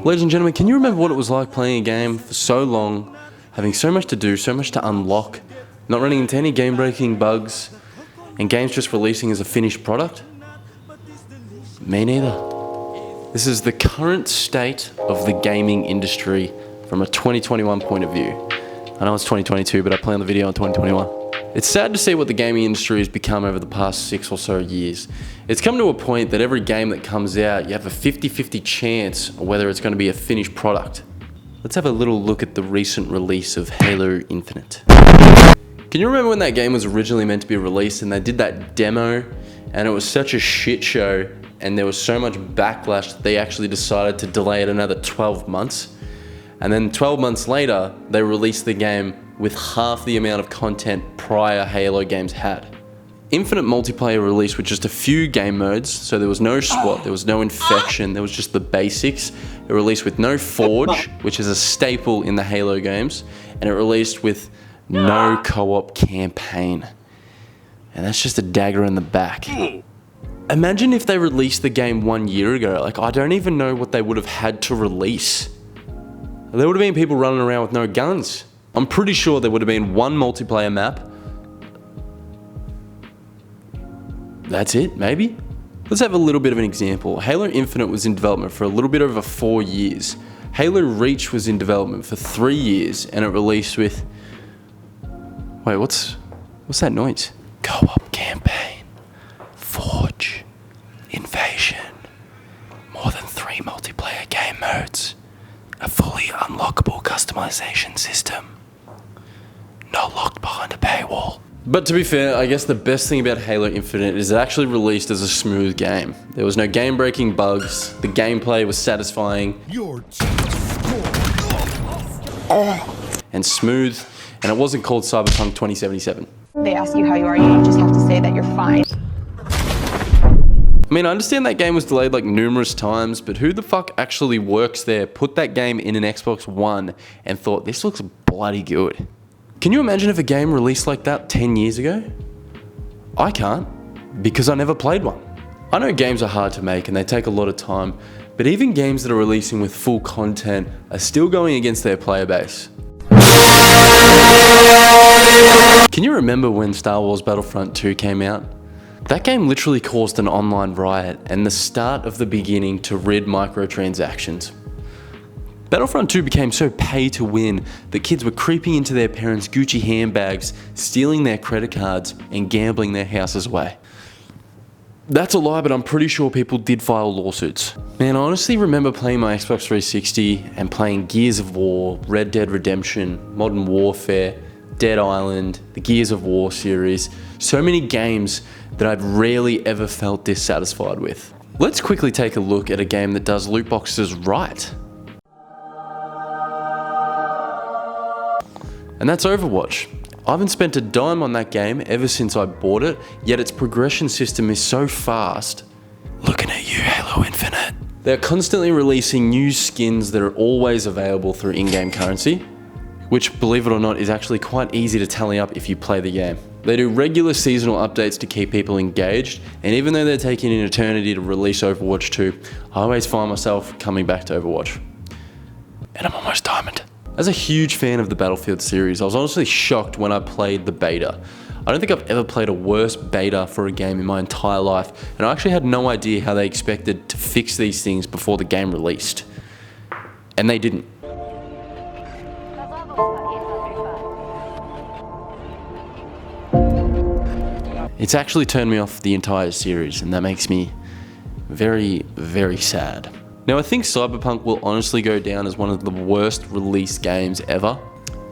Ladies and gentlemen, can you remember what it was like playing a game for so long, having so much to do, so much to unlock, not running into any game-breaking bugs, and games just releasing as a finished product? Me neither. This is the current state of the gaming industry from a 2021 point of view. I know it's 2022, but I planned the video in 2021. It's sad to see what the gaming industry has become over the past 6 or so years. It's come to a point that every game that comes out, you have a 50-50 chance of whether it's going to be a finished product. Let's have a little look at the recent release of Halo Infinite. Can you remember when that game was originally meant to be released and they did that demo and it was such a shit show and there was so much backlash that they actually decided to delay it another 12 months? And then 12 months later, they released the game with half the amount of content prior Halo games had. Infinite multiplayer released with just a few game modes, so there was no SWAT, there was no infection, there was just the basics. It released with no Forge, which is a staple in the Halo games, and it released with no co-op campaign. And that's just a dagger in the back. Imagine if they released the game 1 year ago. Like, I don't even know what they would have had to release. There would have been people running around with no guns. I'm pretty sure there would have been one multiplayer map. That's it, maybe? Let's have a little bit of an example. Halo Infinite was in development for a little bit over 4 years. Halo Reach was in development for 3 years and it released with... Wait, what's that noise? Co-op campaign, Forge, Invasion, more than 3 multiplayer game modes, a fully unlockable customization system, not locked behind a paywall. But to be fair, I guess the best thing about Halo Infinite is it actually released as a smooth game. There was no game-breaking bugs, the gameplay was satisfying and smooth, and it wasn't called Cyberpunk 2077. They ask you how you are, you just have to say that you're fine. I mean, I understand that game was delayed like numerous times, but who the fuck actually works there, put that game in an Xbox One and thought, this looks bloody good? Can you imagine if a game released like that 10 years ago? I can't, because I never played one. I know games are hard to make and they take a lot of time, but even games that are releasing with full content are still going against their player base. Can you remember when Star Wars Battlefront 2 came out? That game literally caused an online riot and the start of the beginning to rid microtransactions. Battlefront 2 became so pay to win that kids were creeping into their parents' Gucci handbags, stealing their credit cards, and gambling their houses away. That's a lie, but I'm pretty sure people did file lawsuits. Man, I honestly remember playing my Xbox 360 and playing Gears of War, Red Dead Redemption, Modern Warfare, Dead Island, the Gears of War series. So many games that I've rarely ever felt dissatisfied with. Let's quickly take a look at a game that does loot boxes right. And that's Overwatch. I haven't spent a dime on that game ever since I bought it, yet its progression system is so fast. Looking at you, Halo Infinite. They're constantly releasing new skins that are always available through in-game currency, which, believe it or not, is actually quite easy to tally up if you play the game. They do regular seasonal updates to keep people engaged, and even though they're taking an eternity to release Overwatch 2, I always find myself coming back to Overwatch. And I'm almost diamond. As a huge fan of the Battlefield series, I was honestly shocked when I played the beta. I don't think I've ever played a worse beta for a game in my entire life, and I actually had no idea how they expected to fix these things before the game released. And they didn't. It's actually turned me off the entire series, and that makes me very, very sad. Now, I think Cyberpunk will honestly go down as one of the worst released games ever.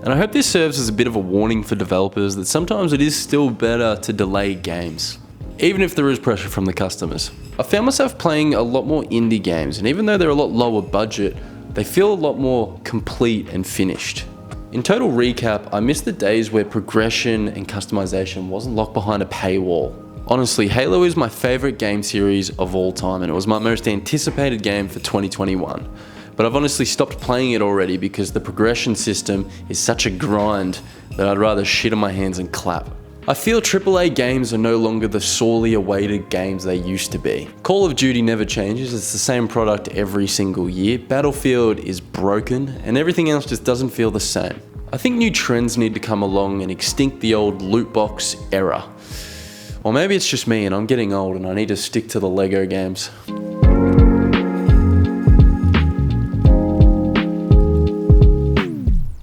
And I hope this serves as a bit of a warning for developers that sometimes it is still better to delay games, even if there is pressure from the customers. I found myself playing a lot more indie games, and even though they're a lot lower budget, they feel a lot more complete and finished. In total recap, I miss the days where progression and customization wasn't locked behind a paywall. Honestly, Halo is my favorite game series of all time, and it was my most anticipated game for 2021. But I've honestly stopped playing it already because the progression system is such a grind that I'd rather shit on my hands and clap. I feel AAA games are no longer the sorely awaited games they used to be. Call of Duty never changes, it's the same product every single year. Battlefield is broken, and everything else just doesn't feel the same. I think new trends need to come along and extinct the old loot box era. Or maybe it's just me and I'm getting old and I need to stick to the Lego games.